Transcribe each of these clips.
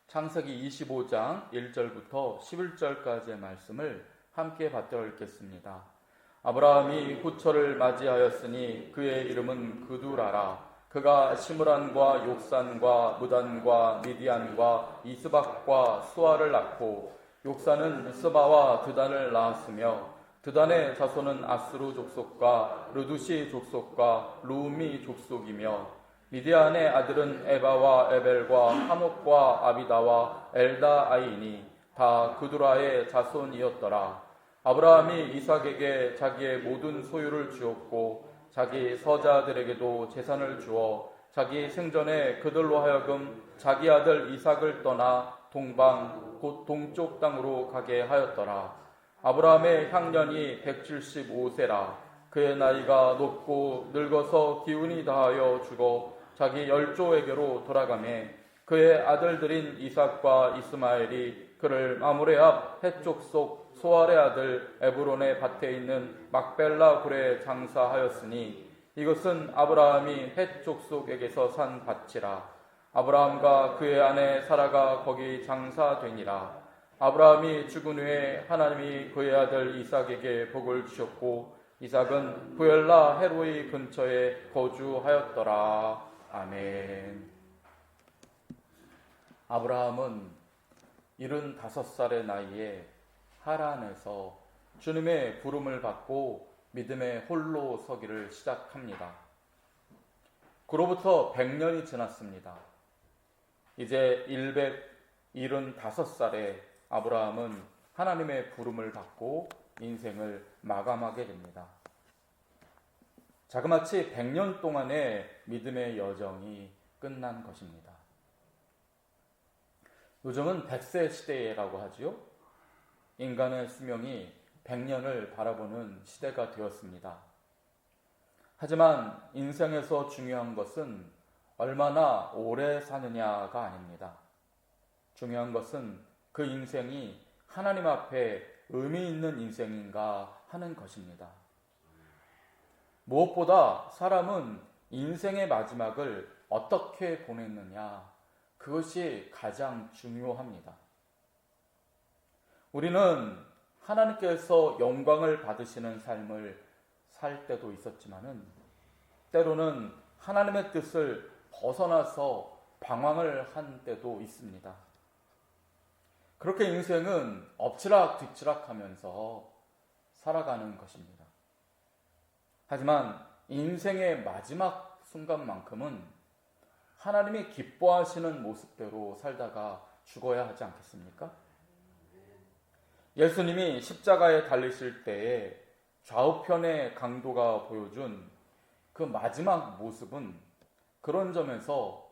창세기 25장 1절부터 11절까지의 말씀을 함께 받들어 읽겠습니다. 아브라함이 후처를 맞이하였으니 그의 이름은 그두라라. 그가 시므란과 욕산과 무단과 미디안과 이스박과 수아를 낳고 욕산은 스바와 드단을 낳았으며 드단의 자손은 아스루 족속과 르두시 족속과 루미 족속이며 미디안의 아들은 에바와 에벨과 하녹과 아비다와 엘다아이니 다 그두라의 자손이었더라. 아브라함이 이삭에게 자기의 모든 소유를 주었고 자기 서자들에게도 재산을 주어 자기 생전에 그들로 하여금 자기 아들 이삭을 떠나 동방 곧 동쪽 땅으로 가게 하였더라. 아브라함의 향년이 175세라. 그의 나이가 높고 늙어서 기운이 다하여 죽어 자기 열조에게로 돌아가매 그의 아들들인 이삭과 이스마엘이 그를 마므레 앞 헷 족속 소알의 아들 에브론의 밭에 있는 막벨라 굴에 장사하였으니 이것은 아브라함이 헷 족속에게서 산 밭이라. 아브라함과 그의 아내 사라가 거기 장사되니라. 아브라함이 죽은 후에 하나님이 그의 아들 이삭에게 복을 주셨고 이삭은 부엘라 헤로이 근처에 거주하였더라. 아멘. 아브라함은 75살의 나이에 하란에서 주님의 부름을 받고 믿음의 홀로 서기를 시작합니다. 그로부터 100년이 지났습니다. 이제 175살에 아브라함은 하나님의 부름을 받고 인생을 마감하게 됩니다. 자그마치 100년 동안의 믿음의 여정이 끝난 것입니다. 요즘은 100세 시대라고 하지요. 인간의 수명이 100년을 바라보는 시대가 되었습니다. 하지만 인생에서 중요한 것은 얼마나 오래 사느냐가 아닙니다. 중요한 것은 그 인생이 하나님 앞에 의미 있는 인생인가 하는 것입니다. 무엇보다 사람은 인생의 마지막을 어떻게 보냈느냐, 그것이 가장 중요합니다. 우리는 하나님께서 영광을 받으시는 삶을 살 때도 있었지만은 때로는 하나님의 뜻을 벗어나서 방황을 한 때도 있습니다. 그렇게 인생은 엎치락 뒤치락 하면서 살아가는 것입니다. 하지만 인생의 마지막 순간만큼은 하나님이 기뻐하시는 모습대로 살다가 죽어야 하지 않겠습니까? 예수님이 십자가에 달리실 때에 좌우편의 강도가 보여준 그 마지막 모습은 그런 점에서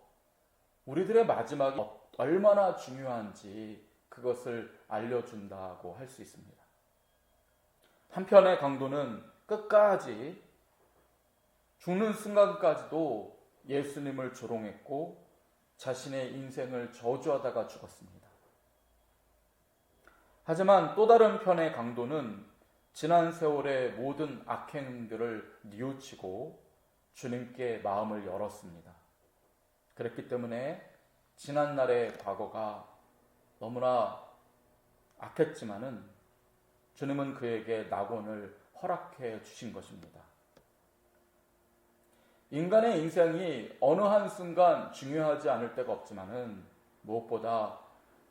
우리들의 마지막이 얼마나 중요한지 그것을 알려준다고 할 수 있습니다. 한편의 강도는 끝까지 죽는 순간까지도 예수님을 조롱했고 자신의 인생을 저주하다가 죽었습니다. 하지만 또 다른 편의 강도는 지난 세월의 모든 악행들을 뉘우치고 주님께 마음을 열었습니다. 그랬기 때문에 지난날의 과거가 너무나 악했지만은 주님은 그에게 낙원을 허락해 주신 것입니다. 인간의 인생이 어느 한순간 중요하지 않을 때가 없지만은 무엇보다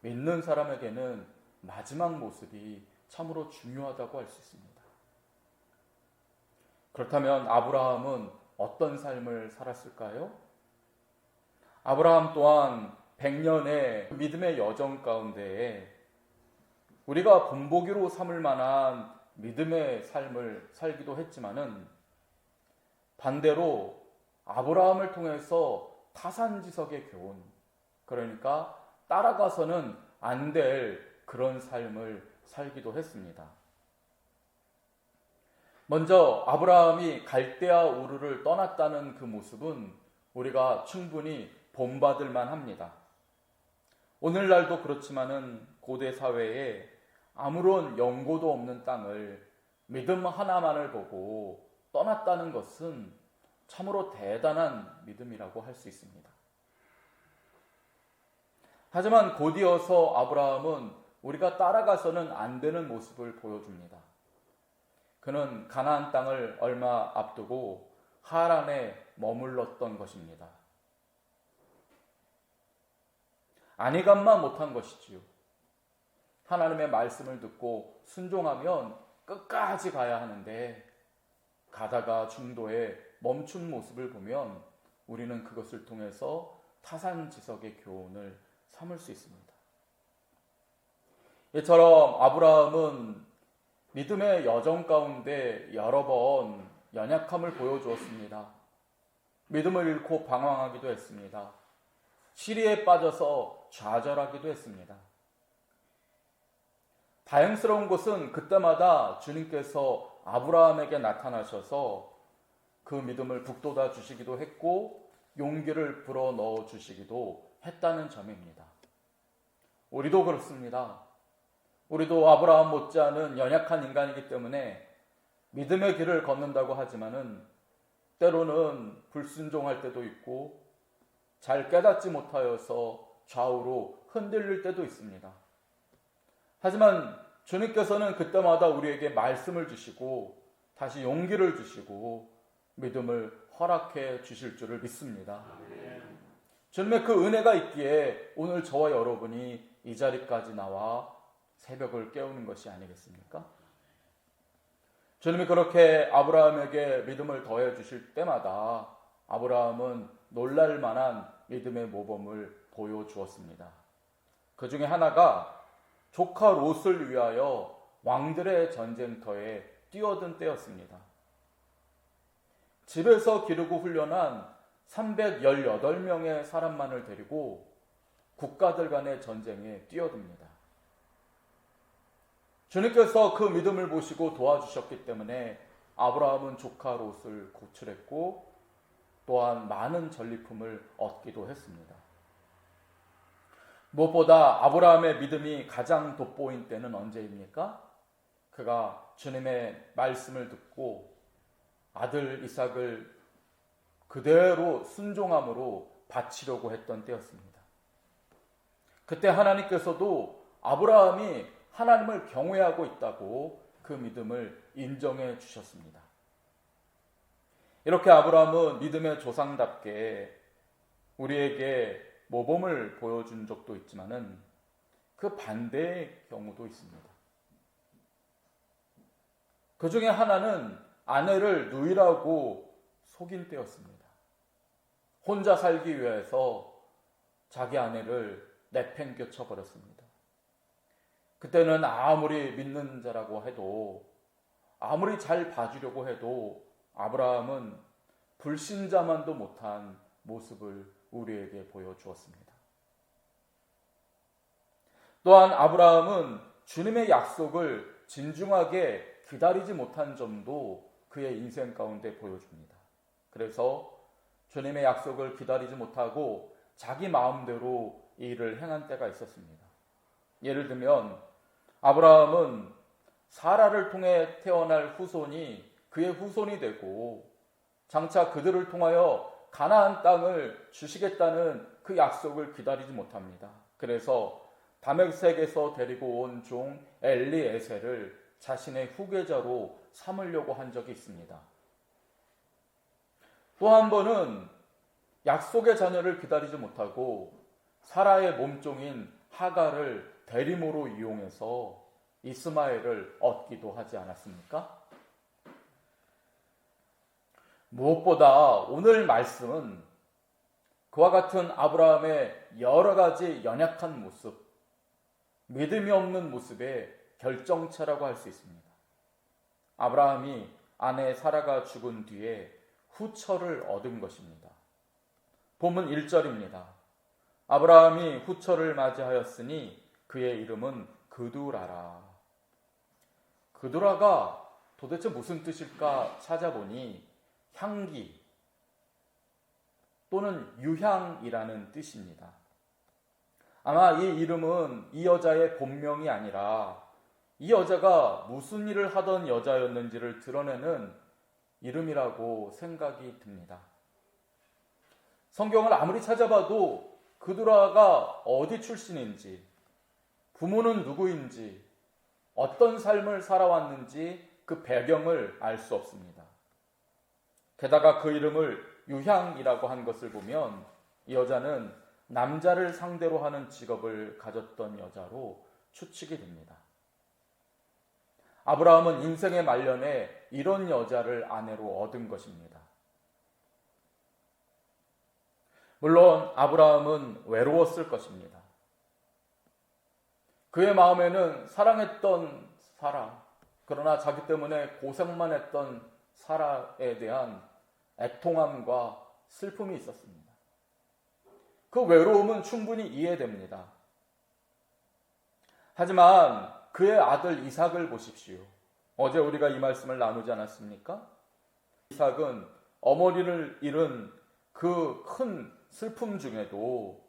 믿는 사람에게는 마지막 모습이 참으로 중요하다고 할 수 있습니다. 그렇다면 아브라함은 어떤 삶을 살았을까요? 아브라함 또한 100년의 믿음의 여정 가운데에 우리가 본보기로 삼을 만한 믿음의 삶을 살기도 했지만은 반대로 아브라함을 통해서 타산지석의 교훈, 그러니까 따라가서는 안 될 그런 삶을 살기도 했습니다. 먼저 아브라함이 갈대아 우르를 떠났다는 그 모습은 우리가 충분히 본받을 만합니다. 오늘날도 그렇지만은 고대 사회에 아무런 연고도 없는 땅을 믿음 하나만을 보고 떠났다는 것은 참으로 대단한 믿음이라고 할 수 있습니다. 하지만 곧이어서 아브라함은 우리가 따라가서는 안 되는 모습을 보여줍니다. 그는 가나안 땅을 얼마 앞두고 하란에 머물렀던 것입니다. 안일감만 못한 것이지요. 하나님의 말씀을 듣고 순종하면 끝까지 가야 하는데 가다가 중도에 멈춘 모습을 보면 우리는 그것을 통해서 타산지석의 교훈을 삼을 수 있습니다. 이처럼 아브라함은 믿음의 여정 가운데 여러 번 연약함을 보여주었습니다. 믿음을 잃고 방황하기도 했습니다. 시리에 빠져서 좌절하기도 했습니다. 다행스러운 것은 그때마다 주님께서 아브라함에게 나타나셔서 그 믿음을 북돋아 주시기도 했고 용기를 불어넣어 주시기도 했다는 점입니다. 우리도 그렇습니다. 우리도 아브라함 못지않은 연약한 인간이기 때문에 믿음의 길을 걷는다고 하지만은 때로는 불순종할 때도 있고 잘 깨닫지 못하여서 좌우로 흔들릴 때도 있습니다. 하지만 주님께서는 그때마다 우리에게 말씀을 주시고 다시 용기를 주시고 믿음을 허락해 주실 줄을 믿습니다. 주님의 그 은혜가 있기에 오늘 저와 여러분이 이 자리까지 나와 새벽을 깨우는 것이 아니겠습니까? 주님이 그렇게 아브라함에게 믿음을 더해 주실 때마다 아브라함은 놀랄 만한 믿음의 모범을 보여주었습니다. 그 중에 하나가 조카 롯을 위하여 왕들의 전쟁터에 뛰어든 때였습니다. 집에서 기르고 훈련한 318명의 사람만을 데리고 국가들 간의 전쟁에 뛰어듭니다. 주님께서 그 믿음을 보시고 도와주셨기 때문에 아브라함은 조카 롯을 구출했고 또한 많은 전리품을 얻기도 했습니다. 무엇보다 아브라함의 믿음이 가장 돋보인 때는 언제입니까? 그가 주님의 말씀을 듣고 아들 이삭을 그대로 순종함으로 바치려고 했던 때였습니다. 그때 하나님께서도 아브라함이 하나님을 경외하고 있다고 그 믿음을 인정해 주셨습니다. 이렇게 아브라함은 믿음의 조상답게 우리에게 모범을 보여준 적도 있지만은 그 반대의 경우도 있습니다. 그 중에 하나는 아내를 누이라고 속인 때였습니다. 혼자 살기 위해서 자기 아내를 내팽개쳐 버렸습니다. 그때는 아무리 믿는 자라고 해도 아무리 잘 봐주려고 해도 아브라함은 불신자만도 못한 모습을 우리에게 보여주었습니다. 또한 아브라함은 주님의 약속을 진중하게 기다리지 못한 점도 그의 인생 가운데 보여줍니다. 그래서 주님의 약속을 기다리지 못하고 자기 마음대로 이 일을 행한 때가 있었습니다. 예를 들면 아브라함은 사라를 통해 태어날 후손이 그의 후손이 되고 장차 그들을 통하여 가나안 땅을 주시겠다는 그 약속을 기다리지 못합니다. 그래서 다메섹에서 데리고 온 종 엘리에셀을 자신의 후계자로 삼으려고 한 적이 있습니다. 또 한 번은 약속의 자녀를 기다리지 못하고 사라의 몸종인 하갈을 대리모로 이용해서 이스마엘을 얻기도 하지 않았습니까? 무엇보다 오늘 말씀은 그와 같은 아브라함의 여러 가지 연약한 모습, 믿음이 없는 모습의 결정체라고 할 수 있습니다. 아브라함이 아내 사라가 죽은 뒤에 후처를 얻은 것입니다. 본문 1절입니다. 아브라함이 후처를 맞이하였으니 그의 이름은 그두라라. 그두라가 도대체 무슨 뜻일까 찾아보니 향기 또는 유향이라는 뜻입니다. 아마 이 이름은 이 여자의 본명이 아니라 이 여자가 무슨 일을 하던 여자였는지를 드러내는 이름이라고 생각이 듭니다. 성경을 아무리 찾아봐도 그두라가 어디 출신인지, 부모는 누구인지, 어떤 삶을 살아왔는지 그 배경을 알 수 없습니다. 게다가 그 이름을 유향이라고 한 것을 보면 이 여자는 남자를 상대로 하는 직업을 가졌던 여자로 추측이 됩니다. 아브라함은 인생의 말년에 이런 여자를 아내로 얻은 것입니다. 물론 아브라함은 외로웠을 것입니다. 그의 마음에는 사랑했던 사라, 그러나 자기 때문에 고생만 했던 사라에 대한 애통함과 슬픔이 있었습니다. 그 외로움은 충분히 이해됩니다. 하지만 그의 아들 이삭을 보십시오. 어제 우리가 이 말씀을 나누지 않았습니까? 이삭은 어머니를 잃은 그 큰 슬픔 중에도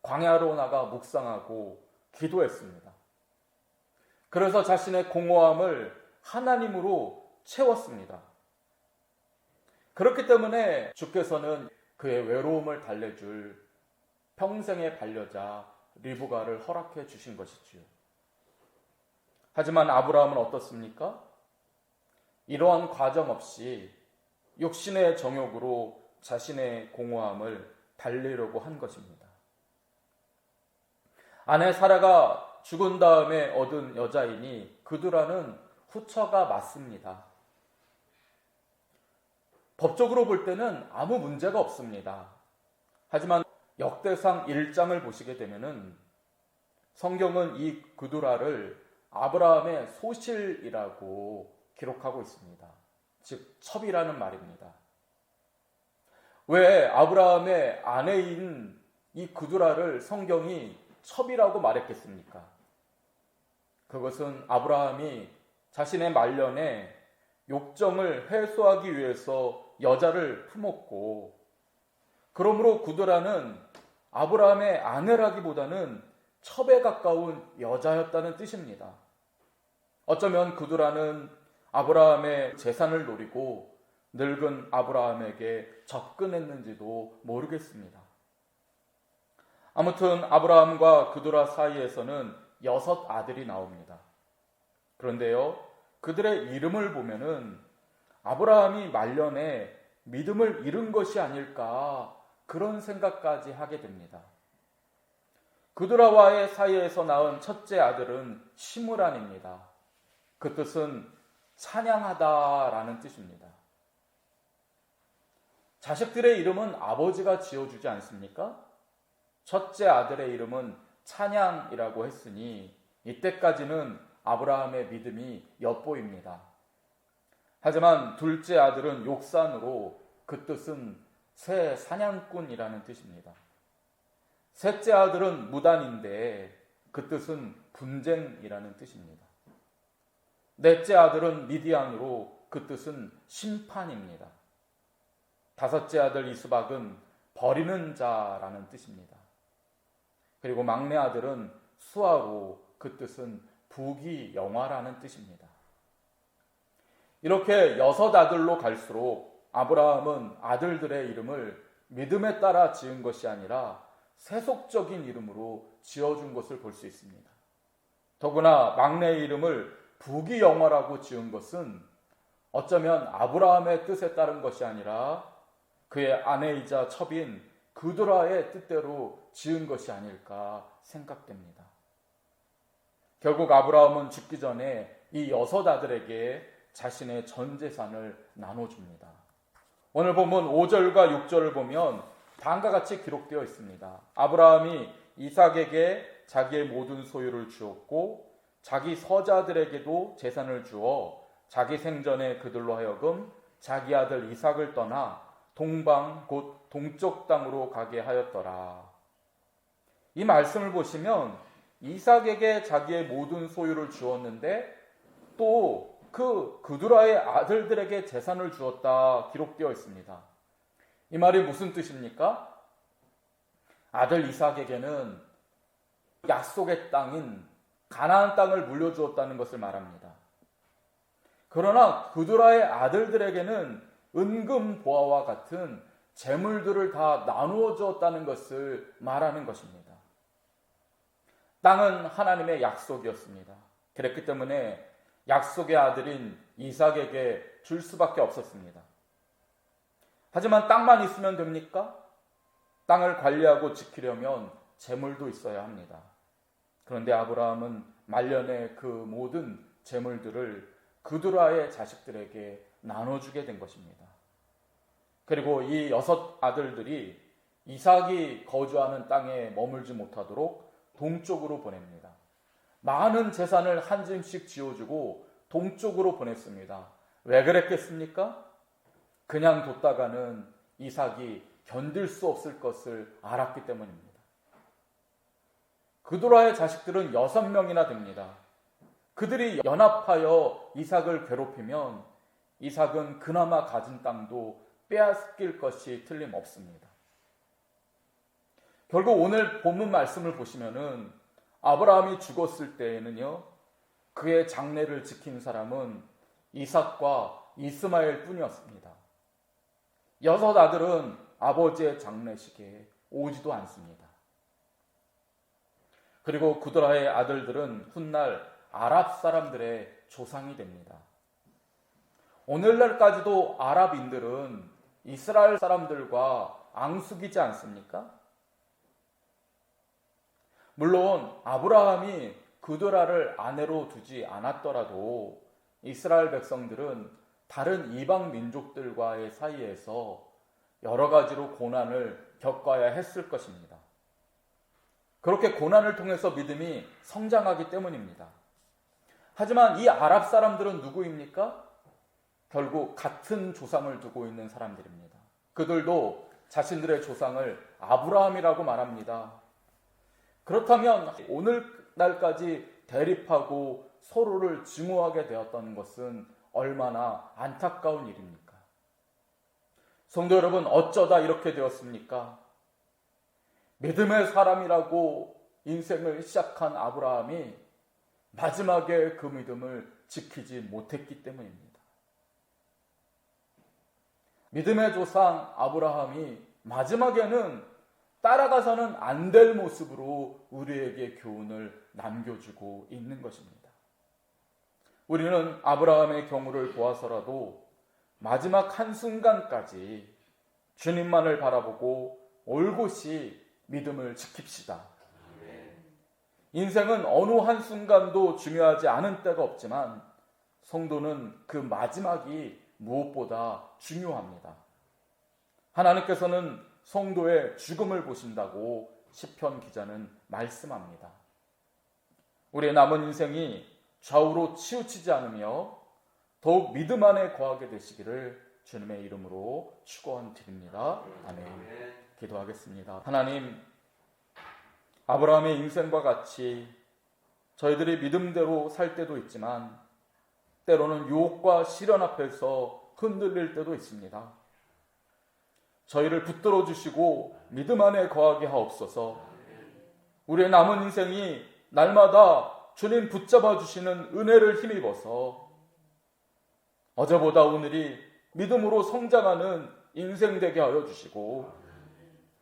광야로 나가 묵상하고 기도했습니다. 그래서 자신의 공허함을 하나님으로 채웠습니다. 그렇기 때문에 주께서는 그의 외로움을 달래줄 평생의 반려자 리브가를 허락해 주신 것이지요. 하지만 아브라함은 어떻습니까? 이러한 과정 없이 육신의 정욕으로 자신의 공허함을 달래려고 한 것입니다. 아내 사라가 죽은 다음에 얻은 여자이니 그두라는 후처가 맞습니다. 법적으로 볼 때는 아무 문제가 없습니다. 하지만 역대상 1장을 보시게 되면은 성경은 이 그두라를 아브라함의 소실이라고 기록하고 있습니다. 즉 첩이라는 말입니다. 왜 아브라함의 아내인 이 그두라를 성경이 첩이라고 말했겠습니까? 그것은 아브라함이 자신의 말년에 욕정을 해소하기 위해서 여자를 품었고, 그러므로 그두라는 아브라함의 아내라기보다는 첩에 가까운 여자였다는 뜻입니다. 어쩌면 그두라는 아브라함의 재산을 노리고 늙은 아브라함에게 접근했는지도 모르겠습니다. 아무튼 아브라함과 그두라 사이에서는 6 아들이 나옵니다. 그런데요, 그들의 이름을 보면은 아브라함이 말년에 믿음을 잃은 것이 아닐까 그런 생각까지 하게 됩니다. 그두라와의 사이에서 낳은 첫째 아들은 시므란입니다. 그 뜻은 찬양하다라는 뜻입니다. 자식들의 이름은 아버지가 지어주지 않습니까? 첫째 아들의 이름은 찬양이라고 했으니 이때까지는 아브라함의 믿음이 엿보입니다. 하지만 둘째 아들은 욕산으로 그 뜻은 새 사냥꾼이라는 뜻입니다. 셋째 아들은 무단인데 그 뜻은 분쟁이라는 뜻입니다. 넷째 아들은 미디안으로 그 뜻은 심판입니다. 다섯째 아들 이스박은 버리는 자라는 뜻입니다. 그리고 막내 아들은 수아로 그 뜻은 부귀영화라는 뜻입니다. 이렇게 6 아들로 갈수록 아브라함은 아들들의 이름을 믿음에 따라 지은 것이 아니라 세속적인 이름으로 지어준 것을 볼 수 있습니다. 더구나 막내의 이름을 부귀영화라고 지은 것은 어쩌면 아브라함의 뜻에 따른 것이 아니라 그의 아내이자 첩인 그두라의 뜻대로 지은 것이 아닐까 생각됩니다. 결국 아브라함은 죽기 전에 이 6 아들에게 자신의 전 재산을 나눠줍니다. 오늘 본문 5절과 6절을 보면 다음과 같이 기록되어 있습니다. 아브라함이 이삭에게 자기의 모든 소유를 주었고 자기 서자들에게도 재산을 주어 자기 생전에 그들로 하여금 자기 아들 이삭을 떠나 동방 곧 동쪽 땅으로 가게 하였더라. 이 말씀을 보시면 이삭에게 자기의 모든 소유를 주었는데 또 그 그두라의 아들들에게 재산을 주었다 기록되어 있습니다. 이 말이 무슨 뜻입니까? 아들 이삭에게는 약속의 땅인 가나안 땅을 물려주었다는 것을 말합니다. 그러나 그두라의 아들들에게는 은금 보화와 같은 재물들을 다 나누어 주었다는 것을 말하는 것입니다. 땅은 하나님의 약속이었습니다. 그랬기 때문에 약속의 아들인 이삭에게 줄 수밖에 없었습니다. 하지만 땅만 있으면 됩니까? 땅을 관리하고 지키려면 재물도 있어야 합니다. 그런데 아브라함은 말년에 그 모든 재물들을 그두라의 자식들에게 나눠주게 된 것입니다. 그리고 이 6 아들들이 이삭이 거주하는 땅에 머물지 못하도록 동쪽으로 보냅니다. 많은 재산을 한 짐씩 지어주고 동쪽으로 보냈습니다. 왜 그랬겠습니까? 그냥 뒀다가는 이삭이 견딜 수 없을 것을 알았기 때문입니다. 그두라의 자식들은 6명이나 됩니다. 그들이 연합하여 이삭을 괴롭히면 이삭은 그나마 가진 땅도 빼앗길 것이 틀림없습니다. 결국 오늘 본문 말씀을 보시면은 아브라함이 죽었을 때에는요, 그의 장례를 지킨 사람은 이삭과 이스마엘 뿐이었습니다. 6 아들은 아버지의 장례식에 오지도 않습니다. 그리고 그두라의 아들들은 훗날 아랍 사람들의 조상이 됩니다. 오늘날까지도 아랍인들은 이스라엘 사람들과 앙숙이지 않습니까? 물론 아브라함이 그두라를 아내로 두지 않았더라도 이스라엘 백성들은 다른 이방 민족들과의 사이에서 여러 가지로 고난을 겪어야 했을 것입니다. 그렇게 고난을 통해서 믿음이 성장하기 때문입니다. 하지만 이 아랍 사람들은 누구입니까? 결국 같은 조상을 두고 있는 사람들입니다. 그들도 자신들의 조상을 아브라함이라고 말합니다. 그렇다면 오늘날까지 대립하고 서로를 증오하게 되었던 것은 얼마나 안타까운 일입니까? 성도 여러분, 어쩌다 이렇게 되었습니까? 믿음의 사람이라고 인생을 시작한 아브라함이 마지막에 그 믿음을 지키지 못했기 때문입니다. 믿음의 조상 아브라함이 마지막에는 따라가서는 안 될 모습으로 우리에게 교훈을 남겨주고 있는 것입니다. 우리는 아브라함의 경우를 보아서라도 마지막 한순간까지 주님만을 바라보고 올곧이 믿음을 지킵시다. 인생은 어느 한순간도 중요하지 않은 때가 없지만 성도는 그 마지막이 무엇보다 중요합니다. 하나님께서는 성도의 죽음을 보신다고 시편 기자는 말씀합니다. 우리의 남은 인생이 좌우로 치우치지 않으며 더욱 믿음 안에 거하게 되시기를 주님의 이름으로 축원드립니다. 아멘. 기도하겠습니다. 하나님, 아브라함의 인생과 같이 저희들이 믿음대로 살 때도 있지만 때로는 유혹과 시련 앞에서 흔들릴 때도 있습니다. 저희를 붙들어 주시고 믿음 안에 거하게 하옵소서. 우리의 남은 인생이 날마다 주님 붙잡아 주시는 은혜를 힘입어서 어제보다 오늘이 믿음으로 성장하는 인생 되게 하여 주시고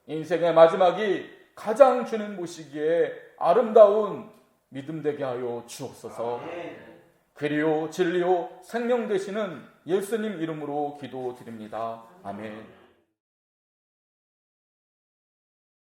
인생의 마지막이 가장 주님 보시기에 아름다운 믿음 되게 하여 주옵소서. 그리요 진리요 생명 되시는 예수님 이름으로 기도드립니다. 아멘.